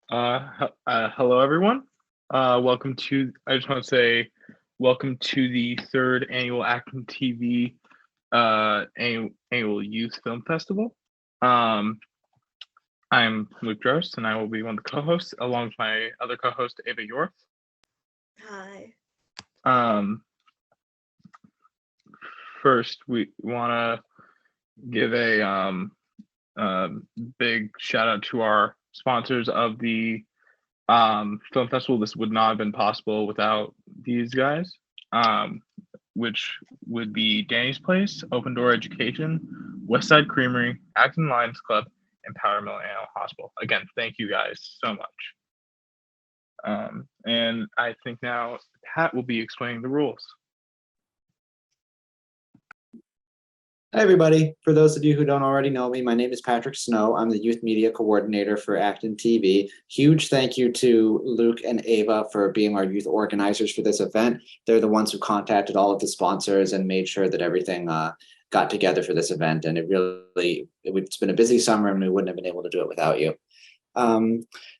Hello, everyone. Welcome to. I just want to say, welcome to the third annual ActonTV annual Youth Film Festival. I'm Luke Drost, and I will be one of the co-hosts, along with my other co-host, Ava Yorth. Hi. First, we want to give a big shout out to our sponsors of the film festival. This would not have been possible without these guys, which would be Danny's Place, Open Door Education, Westside Creamery, Acton Lions Club, and Power Mill Animal Hospital. Again, thank you guys so much. And I think now Pat will be explaining the rules. Hi, everybody. For those of you who don't already know me, my name is Patrick Snow. I'm the Youth Media Coordinator for ActonTV. Huge thank you to Luke and Ava for being our youth organizers for this event. They're the ones who contacted all of the sponsors and made sure that everything got together for this event. And it's been a busy summer, and we wouldn't have been able to do it without you.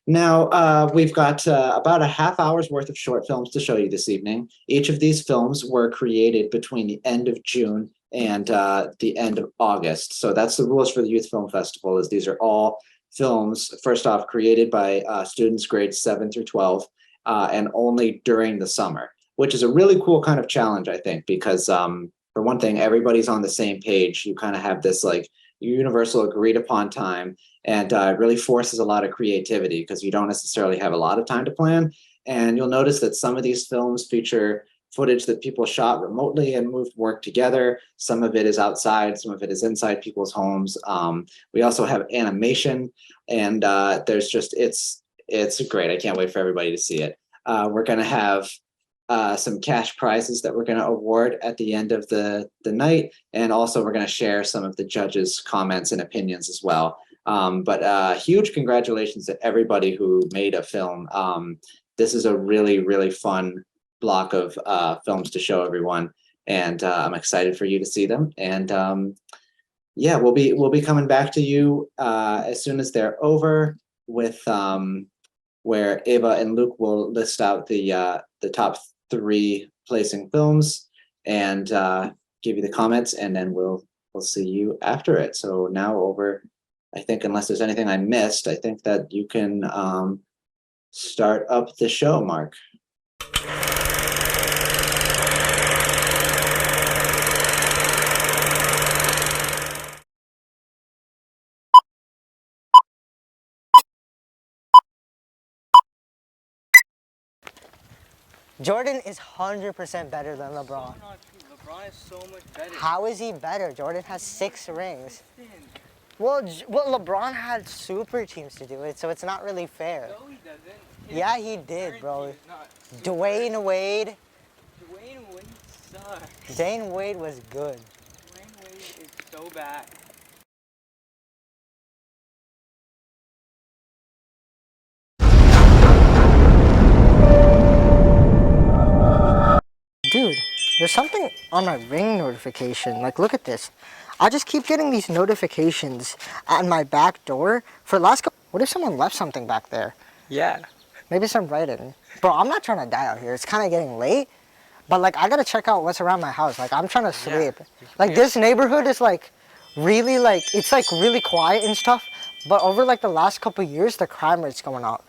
Now we've got about a half hour's worth of short films to show you this evening. Each of these films were created between the end of June and the end of August. So that's the rules for the Youth Film Festival, is these are all films, first off, created by students grades 7 through 12, and only during the summer, which is a really cool kind of challenge, I think, because for one thing, everybody's on the same page. You kind of have this like universal agreed upon time, and it really forces a lot of creativity because you don't necessarily have a lot of time to plan. And you'll notice that some of these films feature footage that people shot remotely and moved work together. Some of it is outside, some of it is inside people's homes. We also have animation, and there's just, it's great. I can't wait for everybody to see it. We're gonna have some cash prizes that we're gonna award at the end of the night. And also we're gonna share some of the judges' comments and opinions as well. But huge congratulations to everybody who made a film. This is a really, really fun block of films to show everyone, and I'm excited for you to see them. And yeah, we'll be coming back to you as soon as they're over with where Ava and Luke will list out the top 3 placing films and give you the comments, and then we'll see you after it. So now over, I think, unless there's anything I missed, I think that you can start up the show, Mark. Jordan is 100% better than LeBron. LeBron is so much better. How is he better? Jordan has 6 rings. Well, LeBron had super teams to do it, so it's not really fair. No, he doesn't. Yeah, he did, bro. Dwayne Wade. Dwayne Wade sucks. Dwayne Wade was good. Dwayne Wade is so bad. Dude, there's something on my ring notification. Like, look at this. I just keep getting these notifications at my back door for the last couple. What if someone left something back there? Yeah. Maybe some writing. Bro, I'm not trying to die out here. It's kind of getting late. But, like, I got to check out what's around my house. Like, I'm trying to sleep. Yeah. Like, this neighborhood is, like, really, like, it's, like, really quiet and stuff. But over, like, the last couple years, the crime rate's going up.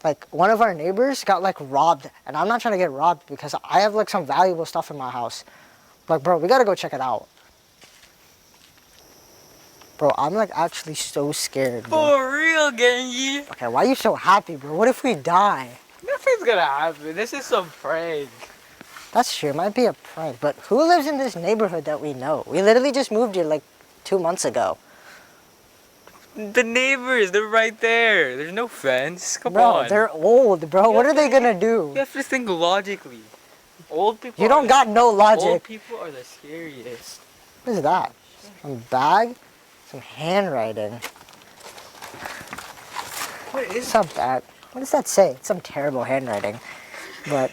Like, one of our neighbors got, like, robbed. And I'm not trying to get robbed because I have, like, some valuable stuff in my house. Like, bro, we got to go check it out. Bro, I'm, like, actually so scared, bro. For real, Genji. Okay, why are you so happy, bro? What if we die? Nothing's gonna happen. This is some prank. That's true, it might be a prank, but who lives in this neighborhood that we know? We literally just moved here like 2 months ago. The neighbors, they're right there. There's no fence. Come Bro, on. they're old, bro. What are they gonna do? You have to think logically. Old people. You don't got no Old logic. people are the scariest. What is that? Some bag? Some handwriting. What is Some bag. What does that say? It's some terrible handwriting. But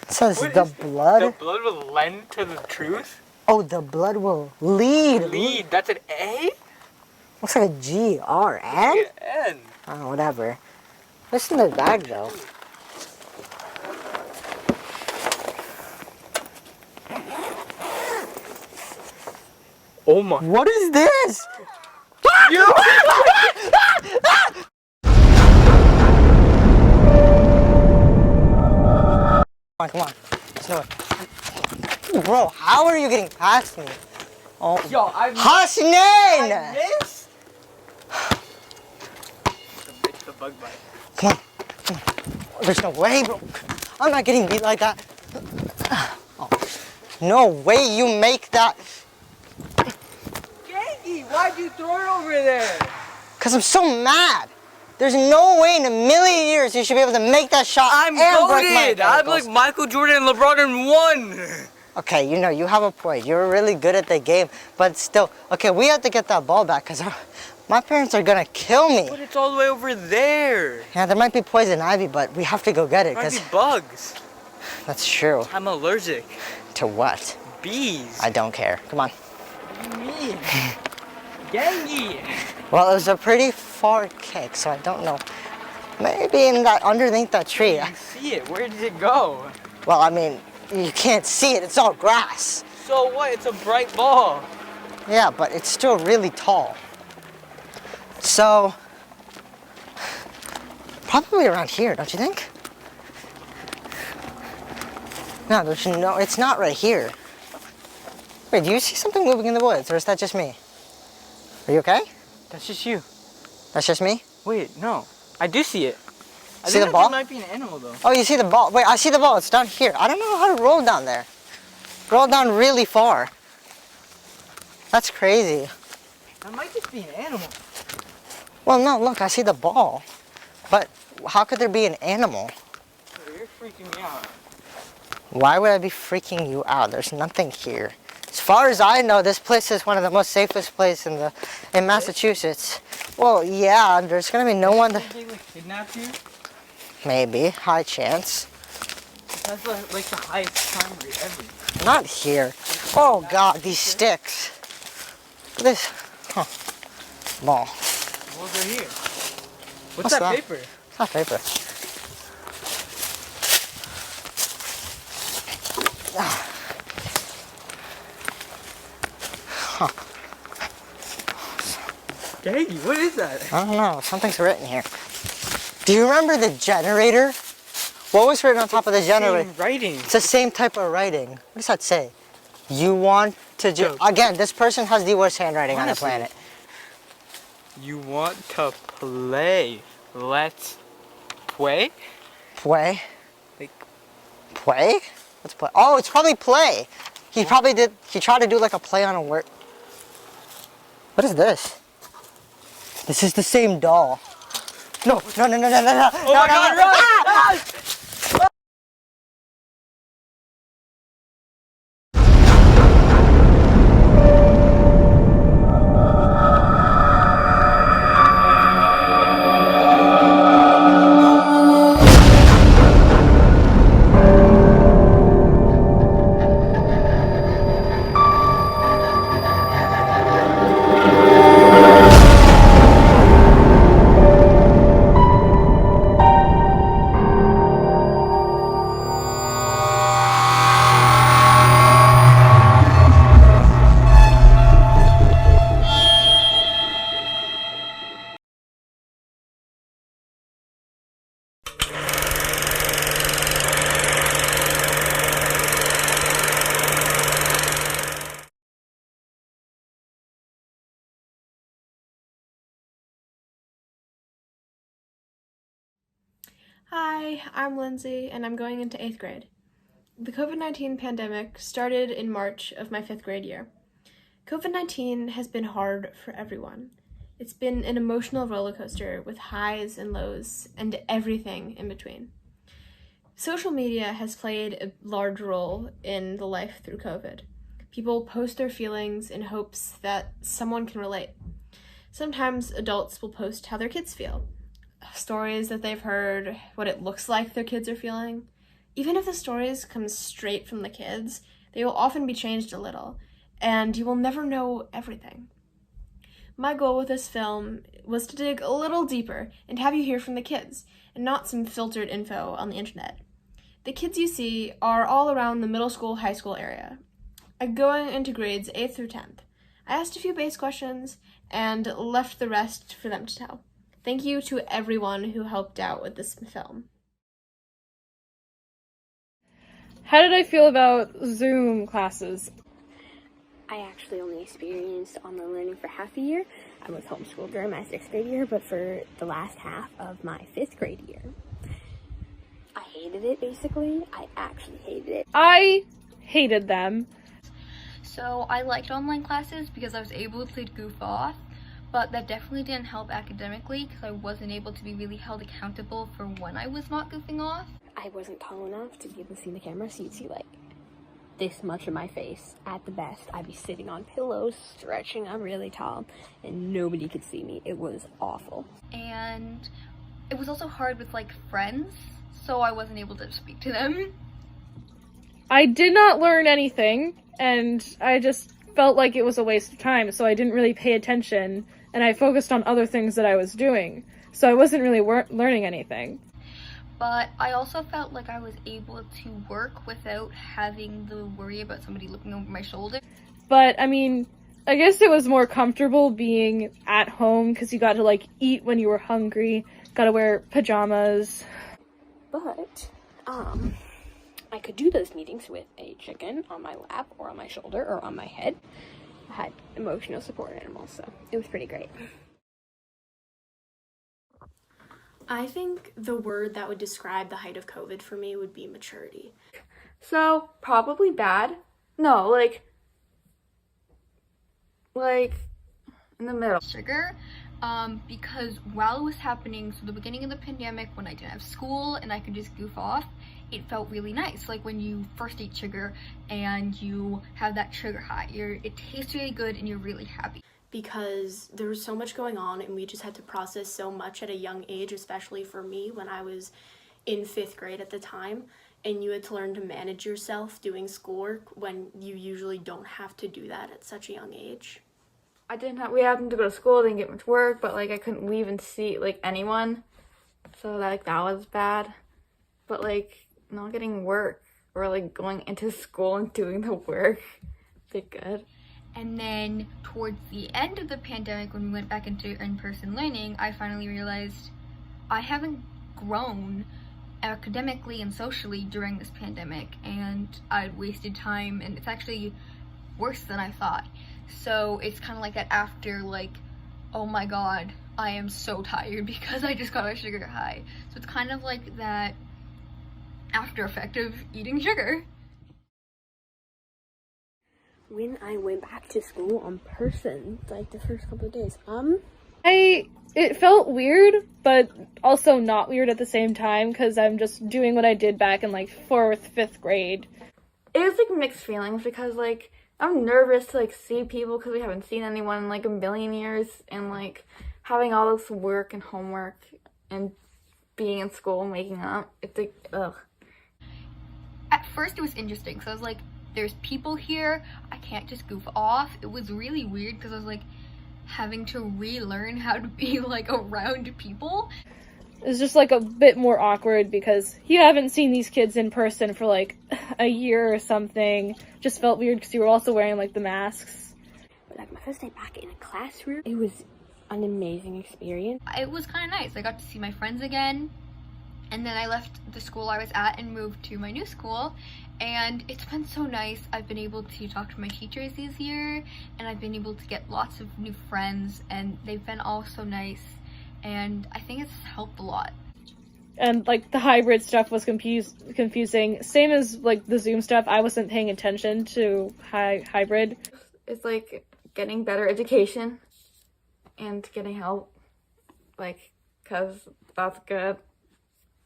it says What the is blood. The blood will lend to the truth? Oh, the blood will lead. Lead. That's an A? Looks like a G, R, N? N. Oh, whatever. What's in the bag though? Oh my. What is this? Come on. Let's do it. Bro, how are you getting past me? Oh. Yo, I Hasnain! missed. The bug bite. Come on. Come on. There's no way, bro. I'm not getting beat like that. Oh. No way you make that. Gangy, why'd you throw it over there? Because I'm so mad. There's no way in a million years you should be able to make that shot. I'm and break my goated. I'm ankles. like Michael Jordan and LeBron in one. Okay, you know, you have a point. You're really good at the game, but still. Okay, we have to get that ball back because my parents are going to kill me. But it's all the way over there. Yeah, there might be poison ivy, but we have to go get it Might because be bugs. that's true. I'm allergic. To what? Bees. I don't care. Come on. What do you mean? Gangy. Well, it was a pretty far kick, so I don't know. Maybe in that underneath that tree. You see it. Where did it go? Well, I mean, you can't see it. It's all grass. So what? It's a bright ball. Yeah, but it's still really tall. So, probably around here, don't you think? No, there's no, it's not right here. Wait, do you see something moving in the woods, or is that just me? Are you okay? That's just you. That's just me? Wait, no. I do see it. I See think the ball? It might be an animal though. Oh, you see the ball? Wait, I see the ball. It's down here. I don't know how to roll down there. Roll down really far. That's crazy. That might just be an animal. Well, no, look, I see the ball. But how could there be an animal? You're freaking me out. Why would I be freaking you out? There's nothing here. As far as I know, this place is one of the most safest places in Massachusetts. Well, yeah, there's gonna be no one to... Did they like kidnap you? Maybe, high chance. That's like the highest crime rate ever. Not here. Oh God, these sticks. This, huh? Ball. Balls are here. What's What's that that? paper? It's not paper. Huh. Dang, what is that? I don't know. Something's written here. Do you remember the generator? What was written on top of the generator? Same writing. It's the same type of writing. What does that say? You want to do... Again, this person has the worst handwriting on the Honestly. planet. You want to play. Let's play? Play? Like, Play? What's play? Oh, it's probably play. He probably did... He tried to do like a play on a word. What is this? This is the same doll. No, no, no, no, no, no, no. oh my God, run! Ah! Hi, I'm Lindsay, and I'm going into 8th grade. The COVID-19 pandemic started in March of my 5th grade year. COVID-19 has been hard for everyone. It's been an emotional roller coaster with highs and lows and everything in between. Social media has played a large role in the life through COVID. People post their feelings in hopes that someone can relate. Sometimes adults will post how their kids feel, stories that they've heard, what it looks like their kids are feeling. Even if the stories come straight from the kids, they will often be changed a little, and you will never know everything. My goal with this film was to dig a little deeper and have you hear from the kids, and not some filtered info on the internet. The kids you see are all around the middle school, high school area, going into grades 8th through 10th. I asked a few base questions and left the rest for them to tell. Thank you to everyone who helped out with this film. How did I feel about Zoom classes? I actually only experienced online learning for half a year. I was homeschooled during my 6th grade year, but for the last half of my 5th grade year, I hated it, basically. I actually hated it. I hated them. So I liked online classes because I was able to goof off, but that definitely didn't help academically because I wasn't able to be really held accountable for when I was not goofing off. I wasn't tall enough to be able to see the camera, so you'd see like this much of my face. At the best, I'd be sitting on pillows, stretching. I'm really tall, and nobody could see me. It was awful. And it was also hard with like friends, so I wasn't able to speak to them. I did not learn anything, and I just felt like it was a waste of time, so I didn't really pay attention, and I focused on other things that I was doing, so I wasn't really learning anything. But I also felt like I was able to work without having the worry about somebody looking over my shoulder. But, I mean, I guess it was more comfortable being at home, because you got to, like, eat when you were hungry, got to wear pajamas. But, I could do those meetings with a chicken on my lap, or on my shoulder, or on my head. I had emotional support animals, so it was pretty great. I think the word that would describe the height of COVID for me would be maturity. So, probably bad. No, like in the middle. Sugar, because while it was happening, so the beginning of the pandemic, when I didn't have school and I could just goof off, it felt really nice. Like when you first eat sugar and you have that sugar high, it tastes really good and you're really happy. Because there was so much going on and we just had to process so much at a young age, especially for me when I was in 5th grade at the time, and you had to learn to manage yourself doing schoolwork when you usually don't have to do that at such a young age. We happened to go to school, didn't get much work, but like I couldn't leave and see like anyone, so that was bad. But like not getting work or like going into school and doing the work, did good. And then towards the end of the pandemic, when we went back into in-person learning, I finally realized I haven't grown academically and socially during this pandemic, and I'd wasted time, and it's actually worse than I thought. So it's kind of like that after, like, oh my god, I am so tired because I just got a sugar high. So it's kind of like that after effect of eating sugar. When I went back to school on person, like the first couple of days, it felt weird, but also not weird at the same time, because I'm just doing what I did back in like 4th, 5th grade. It was like mixed feelings because like I'm nervous to like see people because we haven't seen anyone in like a million years, and like having all this work and homework and being in school and waking up, it's like, ugh. At first it was interesting, so I was like, there's people here, I can't just goof off. It was really weird because I was like having to relearn how to be like around people. It's just like a bit more awkward because you haven't seen these kids in person for like a year or something. Just felt weird because you were also wearing like the masks. But like my first day back in a classroom, it was an amazing experience. It was kind of nice. I got to see my friends again, and then I left the school I was at and moved to my new school. And it's been so nice. I've been able to talk to my teachers this year, and I've been able to get lots of new friends, and they've been all so nice, and I think it's helped a lot. And like the hybrid stuff was confusing. Same as like the Zoom stuff, I wasn't paying attention to hybrid. It's like getting better education and getting help, like, because that's good.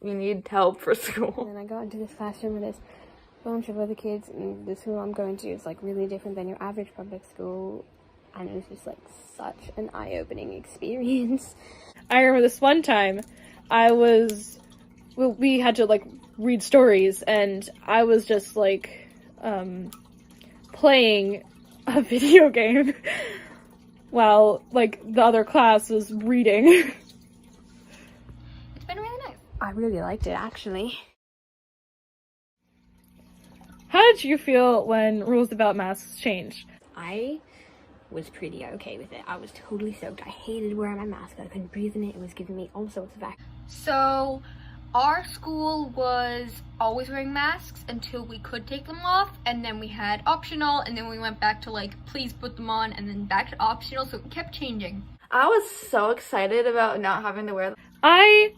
You need help for school. And then I got into this classroom with this bunch of other kids, and the school I'm going to is like really different than your average public school, and it was just like such an eye-opening experience. I remember this one time we had to like read stories, and I was just like playing a video game while, like, the other class was reading. It's been really nice. I really liked it, actually. How did you feel when rules about masks changed? I was pretty okay with it. I was totally soaked. I hated wearing my mask. I couldn't breathe in it. It was giving me all sorts of So, our school was always wearing masks until we could take them off, and then we had optional, and then we went back to like, please put them on, and then back to optional, so it kept changing. I was so excited about not having to wear them. I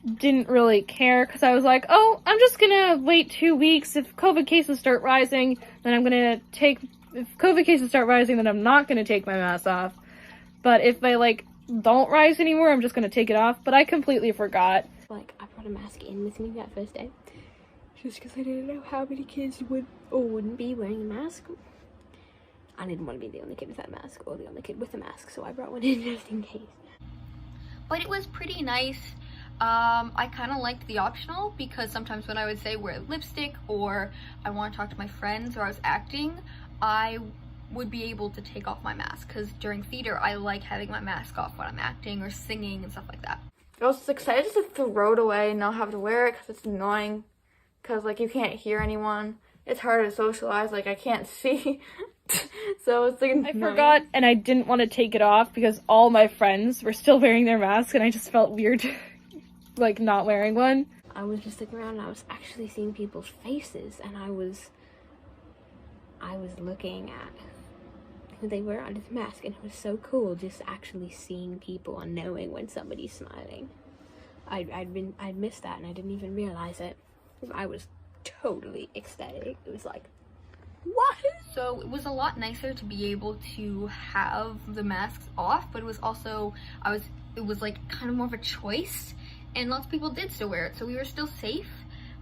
didn't really care because I was like, oh, I'm just gonna wait 2 weeks. If COVID cases start rising, then if COVID cases start rising, then I'm not gonna take my mask off. But if they, like, don't rise anymore, I'm just gonna take it off. But I completely forgot. Like, I brought a mask in with me that first day, just because I didn't know how many kids would or wouldn't be wearing a mask. I didn't want to be the only kid with that mask, or the only kid with a mask, so I brought one in just in case. But it was pretty nice. I kind of liked the optional, because sometimes when I would say wear lipstick, or I want to talk to my friends, or I was acting, I would be able to take off my mask, because during theater, I like having my mask off when I'm acting or singing and stuff like that. I was excited to throw it away and not have to wear it because it's annoying. Because, like, you can't hear anyone. It's hard to socialize. Like, I can't see. So it's like annoying. I forgot, and I didn't want to take it off because all my friends were still wearing their masks, and I just felt weird, like, not wearing one. I was just looking around and I was actually seeing people's faces, and I was looking at who they were under the mask, and it was so cool just actually seeing people and knowing when somebody's smiling. I'd missed that and I didn't even realize it. I was totally ecstatic. It was like, what? So it was a lot nicer to be able to have the masks off, but it was also, it was like kind of more of a choice, and lots of people did still wear it, so we were still safe.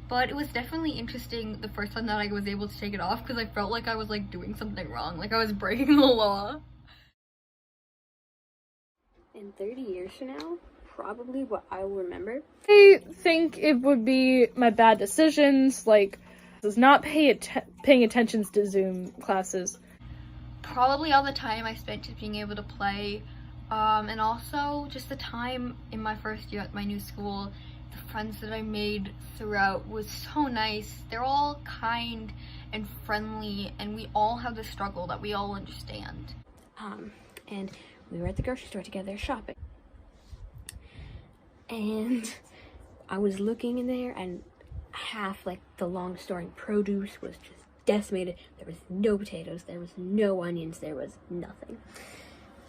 But it was definitely interesting the first time that I was able to take it off, because I felt like I was like doing something wrong, like I was breaking the law. In 30 years from now, probably what I will remember. I think it would be my bad decisions, like not paying attention to Zoom classes. Probably all the time I spent just being able to play, and also just the time in my first year at my new school. The friends that I made throughout was so nice. They're all kind and friendly, and we all have the struggle that we all understand. And we were at the grocery store together shopping. And I was looking in there, and half, like, the long story produce was just decimated. There was no potatoes, there was no onions, there was nothing.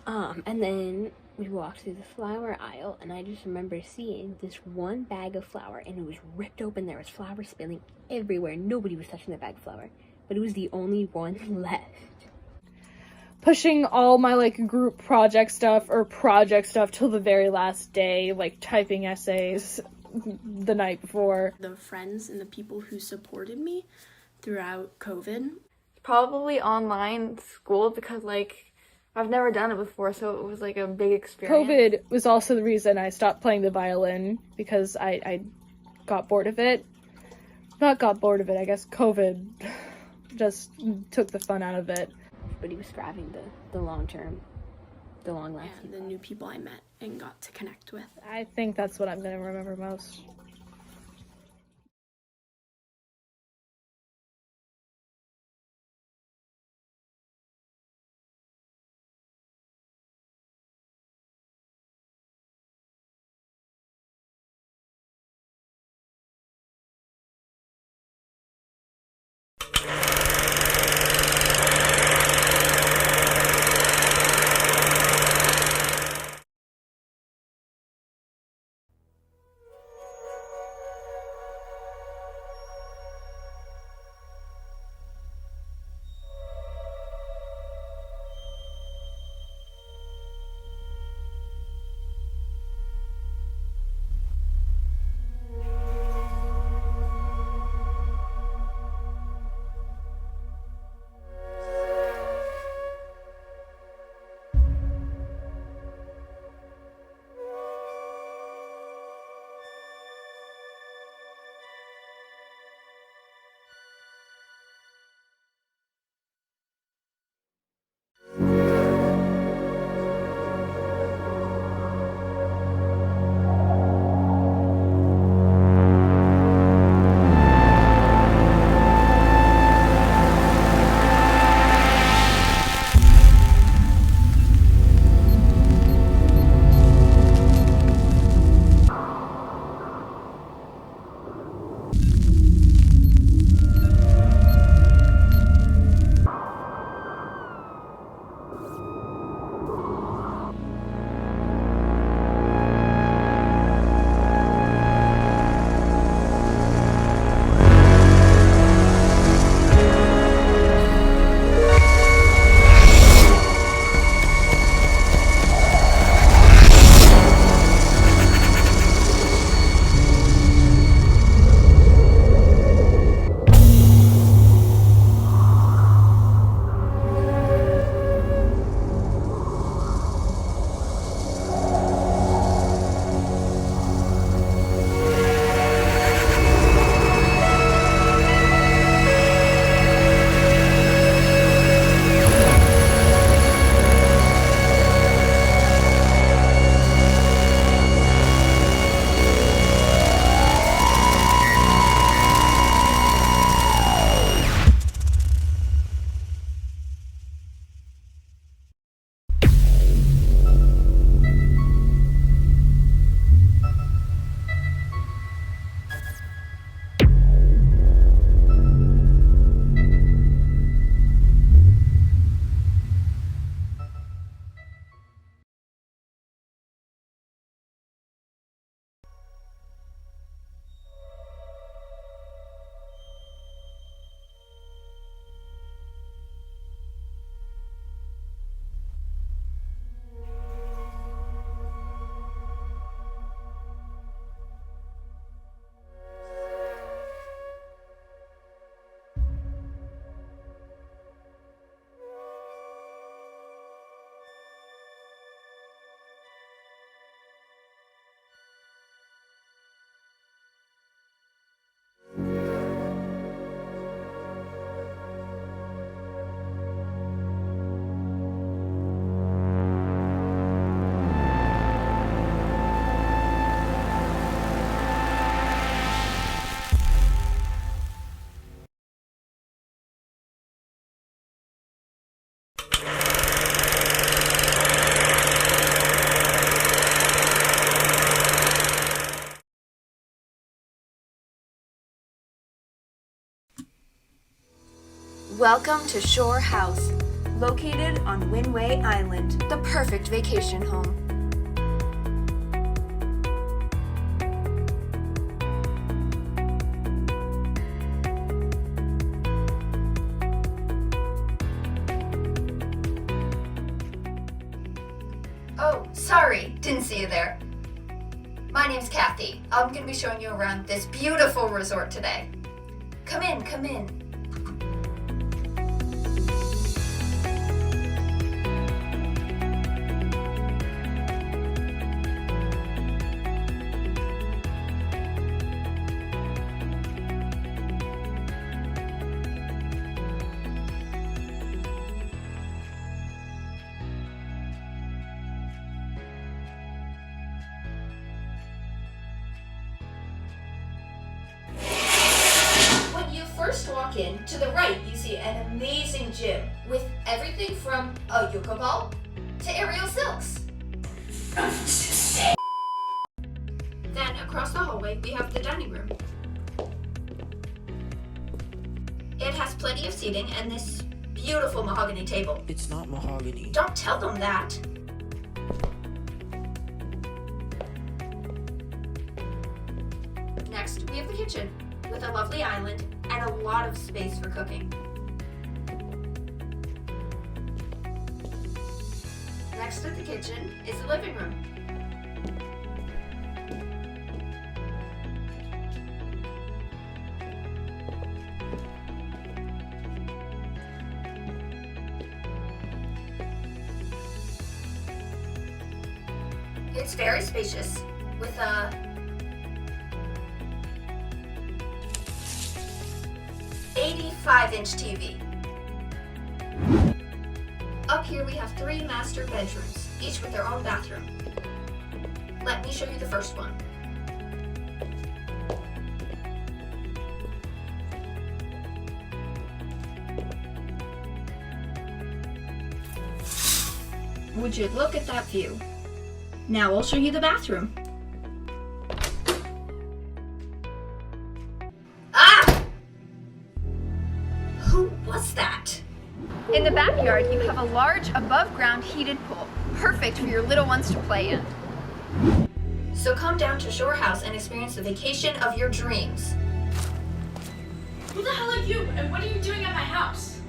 And then we walked through the flour aisle, and I just remember seeing this one bag of flour, and it was ripped open. There was flour spilling everywhere. Nobody was touching that bag of flour, but it was the only one left. Pushing all my, like, group project stuff till the very last day, like typing essays the night before. The friends and the people who supported me throughout COVID. Probably online school, because, like, I've never done it before, so it was like a big experience. COVID was also the reason I stopped playing the violin, because I got bored of it. Not got bored of it, I guess COVID just took the fun out of it. But he was grabbing the long term, the long lasting. Yeah, the new people I met and got to connect with. I think that's what I'm gonna remember most. Welcome to Shore House, located on Winway Island, the perfect vacation home. Oh, sorry, didn't see you there. My name's Kathy. I'm gonna be showing you around this beautiful resort today. Come in, come in. First walk in, to the right you see an amazing gym with everything from a yoga ball to aerial silks. Then across the hallway we have the dining room. It has plenty of seating and this beautiful mahogany table. It's not mahogany. Don't tell them that. Next we have the kitchen with a lovely island and a lot of space for cooking. Next to the kitchen is the living room. It's very spacious with a 85-inch TV. Up here we have 3 master bedrooms, each with their own bathroom. Let me show you the first one. Would you look at that view? Now I'll show you the bathroom. What's that? In the backyard, you have a large above-ground heated pool, perfect for your little ones to play in. So come down to Shore House and experience the vacation of your dreams. Who the hell are you, and what are you doing at my house?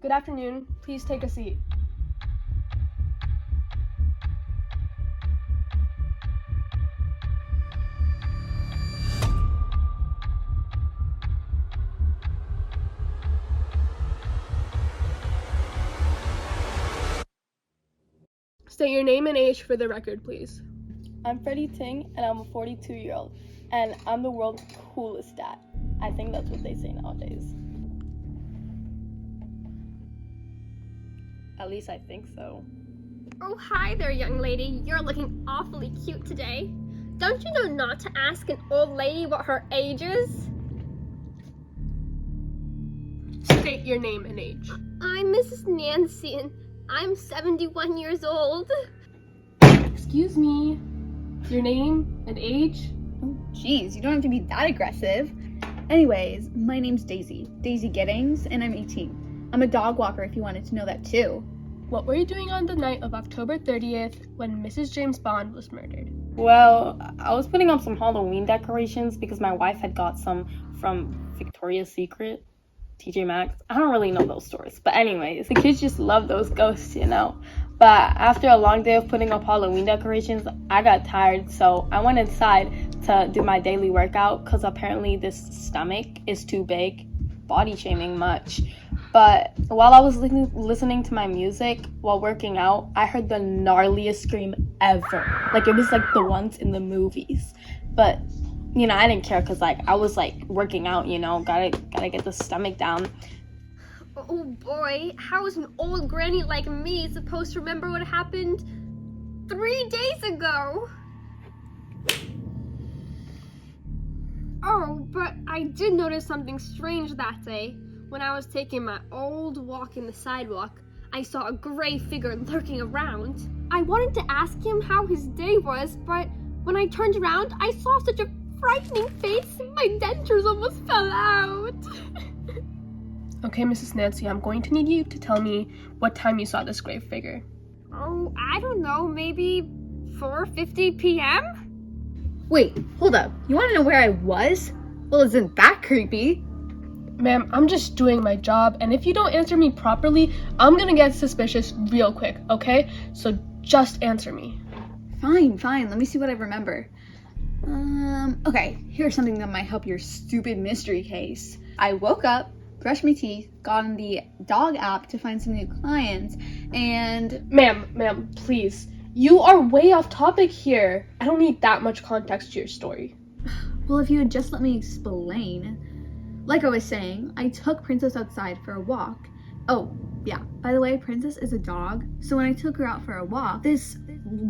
Good afternoon. Please take a seat. State your name and age for the record, please. I'm Freddie Ting, and I'm a 42-year-old, and I'm the world's coolest dad. I think that's what they say nowadays. At least I think so. Oh, hi there, young lady. You're looking awfully cute today. Don't you know not to ask an old lady what her age is? State your name and age. I'm Mrs. Nancy, and I'm 71 years old. Excuse me. Your name and age? Oh, geez, you don't have to be that aggressive. Anyways, my name's Daisy Giddings, and I'm 18. I'm a dog walker if you wanted to know that too. What were you doing on the night of October 30th when Mrs. James Bond was murdered? Well, I was putting up some Halloween decorations because my wife had got some from Victoria's Secret. TJ Maxx. I don't really know those stores. But anyways, the kids just love those ghosts, you know. But after a long day of putting up Halloween decorations, I got tired. So I went inside to do my daily workout because apparently this stomach is too big. Body shaming much. But while I was listening to my music while working out, I heard the gnarliest scream ever. Like, it was like the ones in the movies. But, you know, I didn't care because, like, I was, like, working out, you know, gotta get the stomach down. Oh boy, how is an old granny like me supposed to remember what happened 3 days ago? Oh, but I did notice something strange that day. When I was taking my old walk in the sidewalk, I saw a gray figure lurking around. I wanted to ask him how his day was, but when I turned around, I saw such a frightening face. My dentures almost fell out. Okay, Mrs. Nancy, I'm going to need you to tell me what time you saw this gray figure. Oh, I don't know, maybe 4:50 p.m.? Wait, hold up. You want to know where I was? Well, isn't that creepy? Ma'am, I'm just doing my job, and if you don't answer me properly, I'm gonna get suspicious real quick, okay? So just answer me. Fine. Let me see what I remember. Okay, here's something that might help your stupid mystery case. I woke up, brushed my teeth, got on the dog app to find some new clients, and... Ma'am, please. You are way off topic here. I don't need that much context to your story. Well, if you would just let me explain. Like I was saying, I took Princess outside for a walk. Oh, yeah, by the way, Princess is a dog, so when I took her out for a walk, this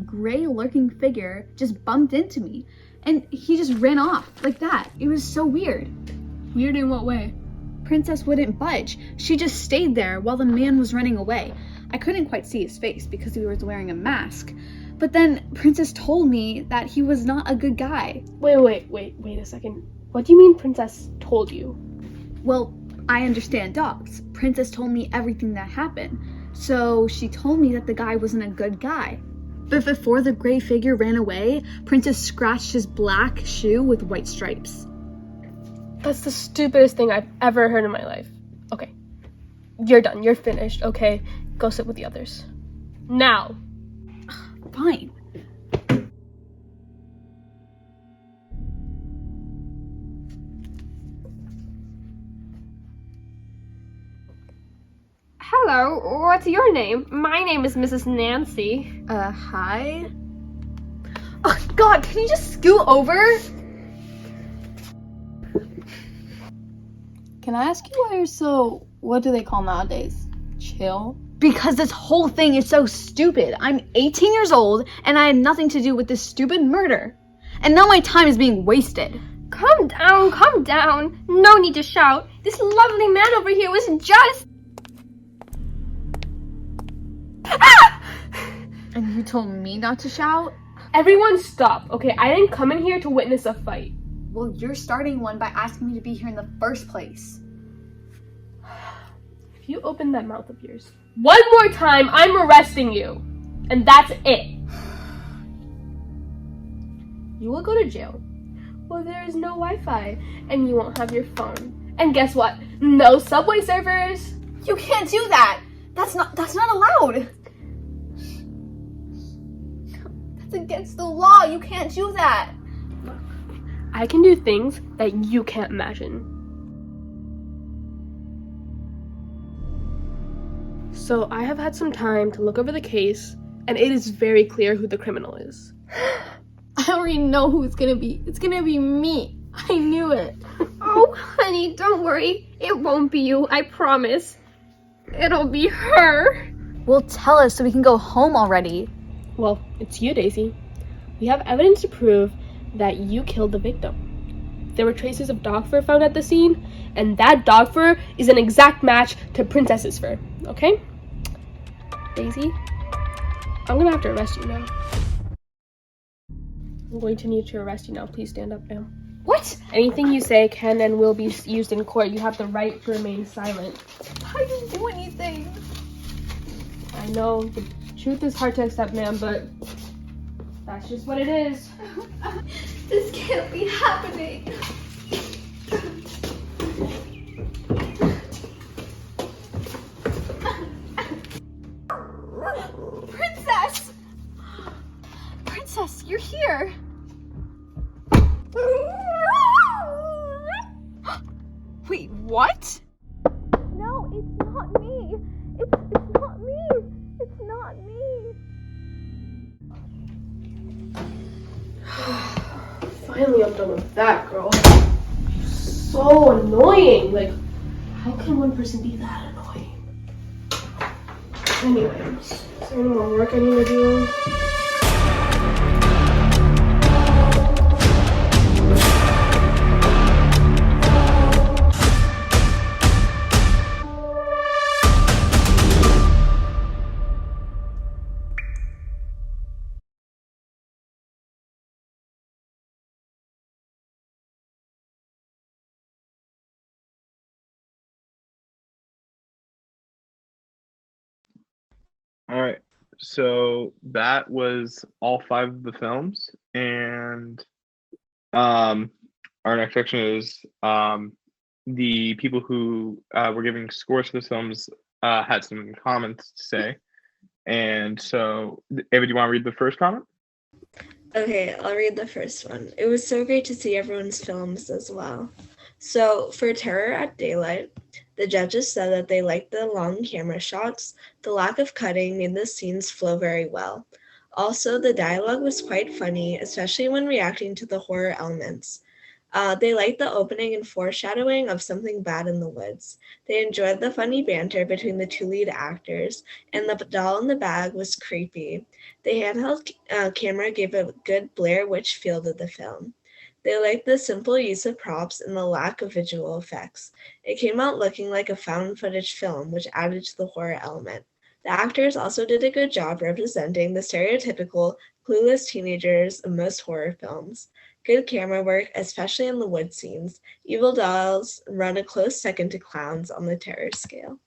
gray lurking figure just bumped into me, and he just ran off like that. It was so weird. Weird in what way? Princess wouldn't budge. She just stayed there while the man was running away. I couldn't quite see his face because he was wearing a mask. But then Princess told me that he was not a good guy. Wait a second. What do you mean Princess told you? Well, I understand dogs. Princess told me everything that happened. So she told me that the guy wasn't a good guy. But before the gray figure ran away, Princess scratched his black shoe with white stripes. That's the stupidest thing I've ever heard in my life. Okay, you're done. You're finished, okay? Go sit with the others. Now. Fine. Hello, what's your name? My name is Mrs. Nancy. Hi? Oh, God, can you just scoot over? Can I ask you why you're so, what do they call nowadays? Chill? Because this whole thing is so stupid. I'm 18 years old, and I had nothing to do with this stupid murder. And now my time is being wasted. Calm down. No need to shout. This lovely man over here was just... Ah! And you told me not to shout? Everyone stop, okay? I didn't come in here to witness a fight. Well, you're starting one by asking me to be here in the first place. If you open that mouth of yours one more time, I'm arresting you. And that's it. You will go to jail. Well, there is no Wi-Fi, and you won't have your phone. And guess what? No Subway servers. You can't do that. That's not allowed. That's against the law. You can't do that. Look, I can do things that you can't imagine. So I have had some time to look over the case, and it is very clear who the criminal is. I already know who it's gonna be. It's gonna be me. I knew it. Oh, honey, don't worry. It won't be you, I promise. It'll be her. Well, tell us so we can go home already. Well, it's you, Daisy. We have evidence to prove that you killed the victim. There were traces of dog fur found at the scene, and that dog fur is an exact match to Princess's fur, okay? Daisy, I'm gonna have to arrest you now. I'm going to need to arrest you now. Please stand up, ma'am. What? Anything you say can and will be used in court. You have the right to remain silent. I didn't do anything. I know, the truth is hard to accept, ma'am, but that's just what it is. This can't be happening. me. It's not me. It's not me. Finally, I'm done with that girl. So annoying. Like, how can one person be that annoying? Anyways, is there any more work I need to do? All right. So that was all 5 of the films, and our next section is the people who were giving scores for the films had some comments to say. And so, Ava, do you want to read the first comment? Okay, I'll read the first one. It was so great to see everyone's films as well. So, for Terror at Daylight, the judges said that they liked the long camera shots. The lack of cutting made the scenes flow very well. Also, the dialogue was quite funny, especially when reacting to the horror elements. They liked the opening and foreshadowing of something bad in the woods. They enjoyed the funny banter between the 2 lead actors, and the doll in the bag was creepy. The handheld camera gave a good Blair Witch feel to the film. They liked the simple use of props and the lack of visual effects. It came out looking like a found footage film, which added to the horror element. The actors also did a good job representing the stereotypical clueless teenagers of most horror films. Good camera work, especially in the wood scenes. Evil dolls run a close second to clowns on the terror scale.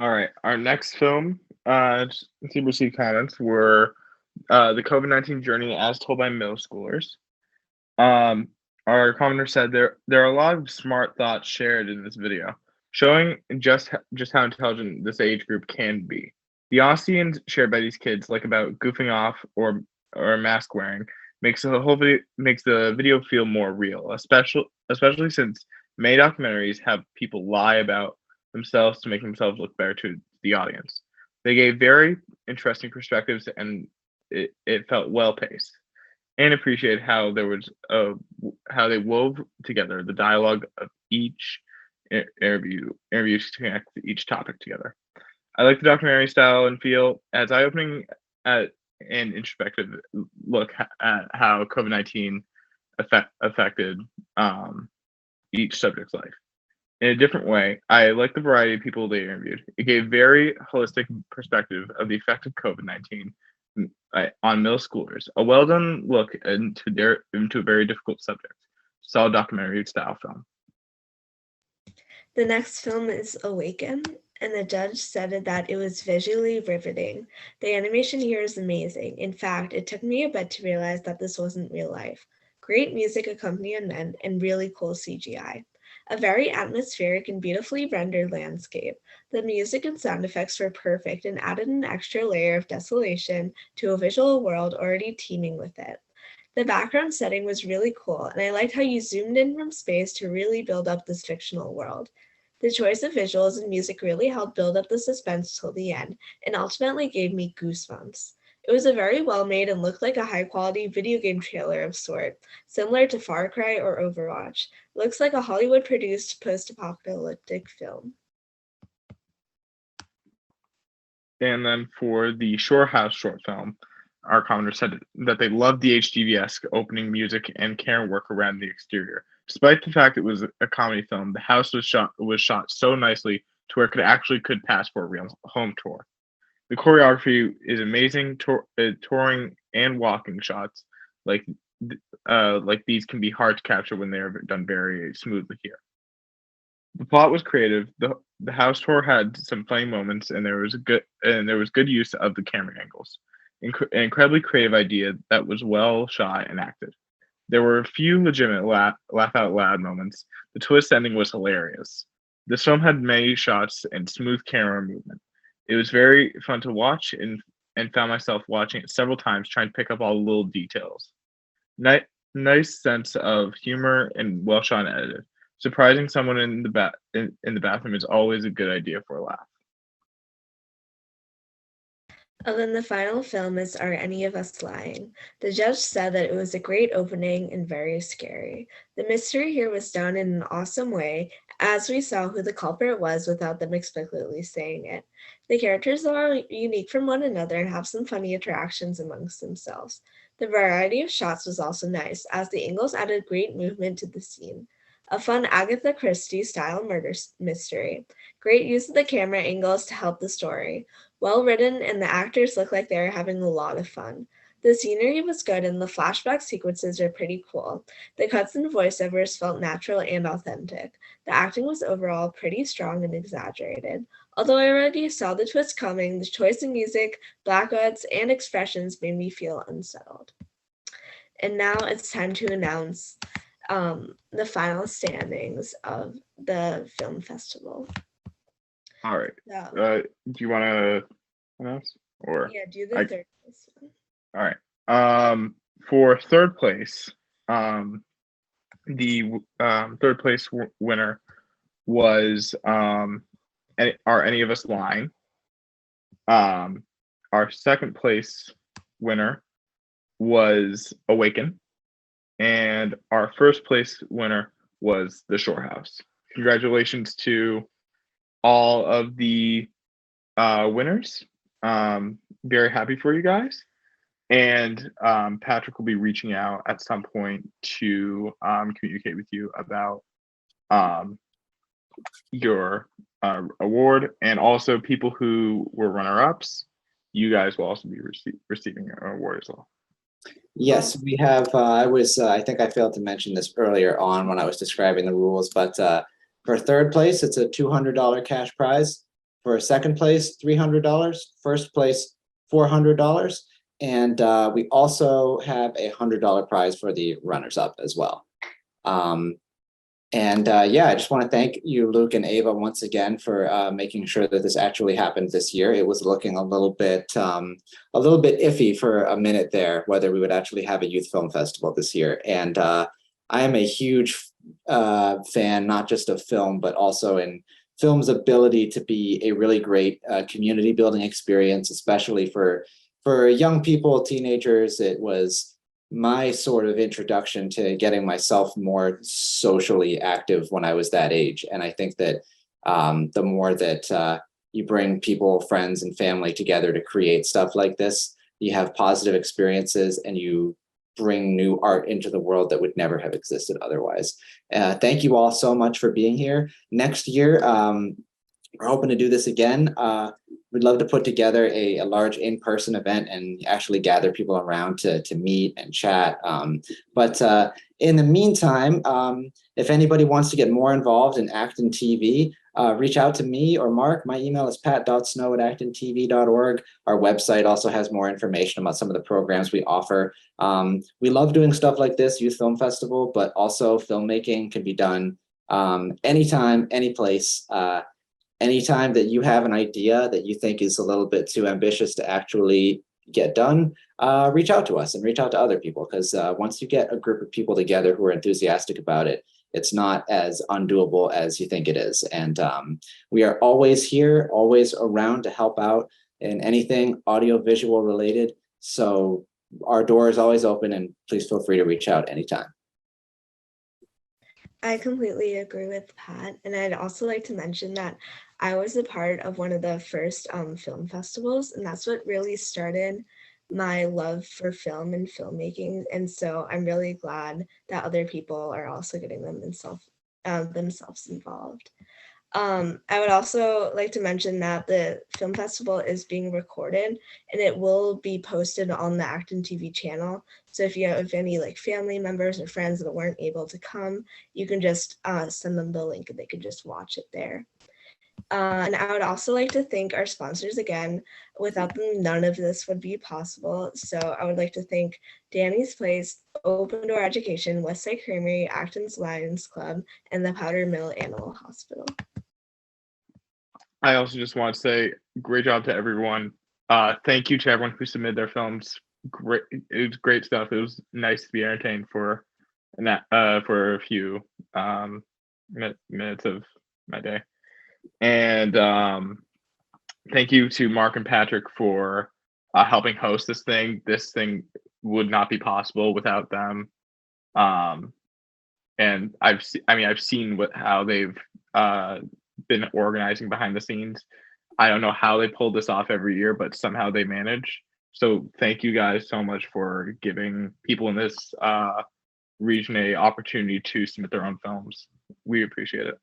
All right. Our next film, received comments were the COVID-19 journey as told by middle schoolers. Our commenter said there are a lot of smart thoughts shared in this video, showing just how intelligent this age group can be. The honesty shared by these kids, like about goofing off or mask wearing, makes the video feel more real, especially since many documentaries have people lie about themselves to make themselves look better to the audience. They gave very interesting perspectives, and it felt well paced, and appreciated how how they wove together the dialogue of each interview to connect each topic together. I like the documentary style and feel as eye-opening and introspective look at how COVID-19 affected each subject's life. In a different way, I like the variety of people they interviewed. It gave very holistic perspective of the effect of COVID-19 on middle schoolers. A well-done look into a very difficult subject. Solid documentary style film. The next film is Awaken, and the judge said that it was visually riveting. The animation here is amazing. In fact, it took me a bit to realize that this wasn't real life. Great music accompaniment and really cool CGI. A very atmospheric and beautifully rendered landscape. The music and sound effects were perfect and added an extra layer of desolation to a visual world already teeming with it. The background setting was really cool, and I liked how you zoomed in from space to really build up this fictional world. The choice of visuals and music really helped build up the suspense till the end, and ultimately gave me goosebumps. It was a very well-made and looked like a high-quality video game trailer of sort, similar to Far Cry or Overwatch. Looks like a Hollywood-produced post-apocalyptic film. And then for the Shore House short film, our commenter said that they loved the HDV-esque opening music and camera work around the exterior. Despite the fact it was a comedy film, the house was shot so nicely to where it could pass for a real home tour. The choreography is amazing. Touring and walking shots like these can be hard to capture when they are done very smoothly here. The plot was creative. The house tour had some funny moments, and there was good use of the camera angles. An incredibly creative idea that was well shot and acted. There were a few legitimate laugh out loud moments. The twist ending was hilarious. This film had many shots and smooth camera movement. It was very fun to watch and found myself watching it several times trying to pick up all the little details. Nice sense of humor and well shot and edited. Surprising someone in the bathroom is always a good idea for a laugh. And then the final film is Are Any of Us Lying? The judge said that it was a great opening and very scary. The mystery here was done in an awesome way, as we saw who the culprit was without them explicitly saying it. The characters are unique from one another and have some funny interactions amongst themselves. The variety of shots was also nice, as the angles added great movement to the scene. A fun Agatha Christie-style murder mystery. Great use of the camera angles to help the story. Well written, and the actors look like they're having a lot of fun. The scenery was good, and the flashback sequences are pretty cool. The cuts and voiceovers felt natural and authentic. The acting was overall pretty strong and exaggerated. Although I already saw the twist coming, the choice of music, blackouts, and expressions made me feel unsettled. And now it's time to announce the final standings of the film festival. All right. So, do you want to announce? Or yeah, do the third place one. All right. For third place, the third place winner was Are Any of Us Lying? Our second place winner was Awaken, and our first place winner was The Shore House. Congratulations to all of the winners. Very happy for you guys. And Patrick will be reaching out at some point to communicate with you about your award, and also people who were runner-ups. You guys will also be receiving an award as well. Yes, we have. I think I failed to mention this earlier on when I was describing the rules, but for third place, it's a $200 cash prize. For second place, $300. First place, $400. And we also have a $100 prize for the runners-up as well. Yeah, I just want to thank you, Luke and Ava, once again for making sure that this actually happened this year. It was looking a little bit iffy for a minute there, whether we would actually have a youth film festival this year. And I am a huge fan, not just of film, but also in film's ability to be a really great community building experience, especially for young people, teenagers. It was my sort of introduction to getting myself more socially active when I was that age. And I think that the more that you bring people, friends, and family together to create stuff like this, you have positive experiences and you bring new art into the world that would never have existed otherwise. Thank you all so much for being here. Next year, we're hoping to do this again. We'd love to put together a large in-person event and actually gather people around to meet and chat. But in the meantime, if anybody wants to get more involved in ActonTV, reach out to me or Mark. My email is pat.snow@actontv.org. Our website also has more information about some of the programs we offer. We love doing stuff like this, Youth Film Festival, but also filmmaking can be done anytime, any place. Anytime that you have an idea that you think is a little bit too ambitious to actually get done, reach out to us and reach out to other people, because once you get a group of people together who are enthusiastic about it, it's not as undoable as you think it is. And we are always here, always around to help out in anything audio-visual related. So our door is always open, and please feel free to reach out anytime. I completely agree with Pat, and I'd also like to mention that I was a part of one of the first film festivals, and that's what really started my love for film and filmmaking. And so I'm really glad that other people are also getting themselves involved. I would also like to mention that the film festival is being recorded and it will be posted on the ActonTV channel. So if you have any like family members or friends that weren't able to come, you can just send them the link and they can just watch it there. And I would also like to thank our sponsors again. Without them, none of this would be possible. So I would like to thank Danny's Place, Open Door Education, Westside Creamery, Acton's Lions Club, and the Powder Mill Animal Hospital. I also just want to say great job to everyone. Thank you to everyone who submitted their films. Great, it was great stuff. It was nice to be entertained for a few minutes of my day. And thank you to Mark and Patrick for helping host this thing. This thing would not be possible without them. And I've seen how they've been organizing behind the scenes. I don't know how they pulled this off every year, but somehow they manage. So thank you guys so much for giving people in this region a opportunity to submit their own films. We appreciate it.